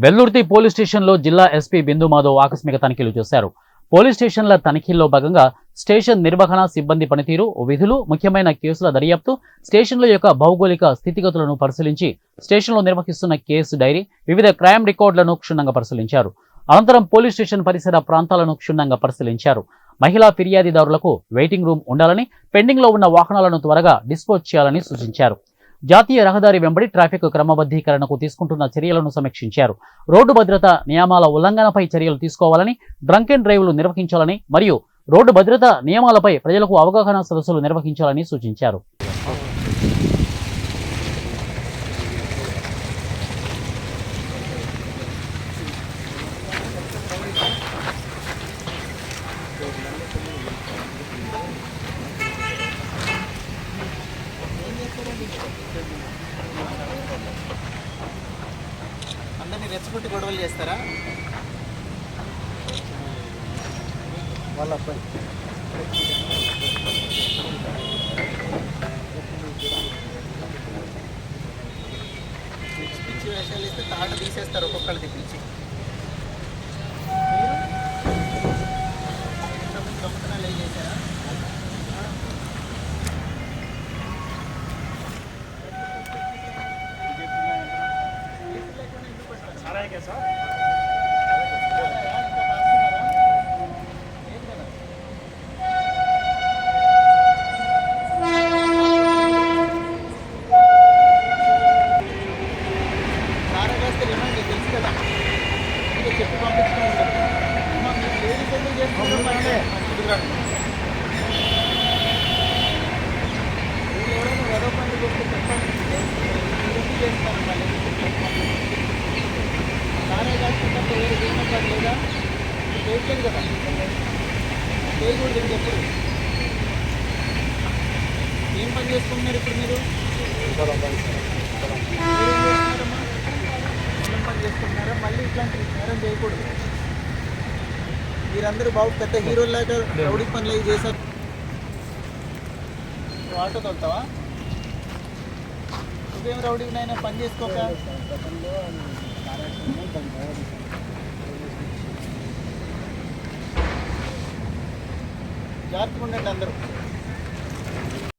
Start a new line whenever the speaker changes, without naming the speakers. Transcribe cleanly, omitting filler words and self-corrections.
Vellurthi police స్టేషన్లో జిల్లా SP బిందు మాధవ్ ఆకస్మిక తనిఖీలు చేశారు. పోలీస్ స్టేషన్ల తనిఖీల్లో భాగంగా స్టేషన్ నిర్వహణ, సిబ్బంది పనితీరు, విధులు, ముఖ్యమైన కేసుల దర్యాప్తు, స్టేషన్ల యొక్క భౌగోళిక స్థితిగతులను పరిశీలించి స్టేషన్లో నిర్వహిస్తున్న కేసు డైరీ, వివిధ క్రైమ్ రికార్డులను క్షుణ్ణంగా పరిశీలించారు. అనంతరం పోలీస్ స్టేషన్ పరిసర ప్రాంతాలను క్షుణ్ణంగా పరిశీలించారు. మహిళా ఫిర్యాదిదారులకు వెయిటింగ్ రూమ్ ఉండాలని, పెండింగ్లో ఉన్న వాహనాలను త్వరగా డిస్పోజ్ చేయాలని సూచించారు. జాతీయ రహదారి వెంబడి ట్రాఫిక్ క్రమబద్ధీకరణకు తీసుకుంటున్న చర్యలను సమీక్షించారు. రోడ్డు భద్రతా నియమాల ఉల్లంఘనపై చర్యలు తీసుకోవాలని, డ్రంక్ అండ్ డ్రైవ్లు నిర్వహించాలని మరియు రోడ్డు భద్రతా నియమాలపై ప్రజలకు అవగాహన సదస్సులు నిర్వహించాలని సూచించారు.
అందరినీ రెచ్చగొట్టి గొడవలు చేస్తారా? వాళ్ళ అబ్బాయి పిచ్చి పిచ్చి వేషాలు ఇస్తే తాట తీసేస్తారు ఒక్కొక్కళ్ళది పిలిచి. దొంగతనాలు ఏం చేశారా? తెలుసు కదా, ఇంకా చెప్పి పంపించడం ఉండదు. మీరు లేడీస్ ఎందుకు చేస్తున్నారు? మీరు ఎవరైనా వరో పనులు చేస్తే చెప్పండి, ఎందుకు చేస్తారు? మళ్ళీ నానే కాకుండా వేరే జీవనం కాదు లేదా? చేయట్లేదు కదా, చేయకూడదు అని చెప్పరు. ఏం పని చేసుకుంటున్నారు ఇప్పుడు మీరు? పని చేసుకుంటున్నారా? మళ్ళీ ఇట్లాంటి నేరం చేయకూడదు. మీరందరూ బాబు పెద్ద హీరోలాగా రౌడీ పనులు అవి చేశారు. నువ్వు ఆటో తోలుతావా? నువ్వేం రౌడీ నాయన పని చేసుకోక? జాగ్రత్తగా ఉండండి అందరూ.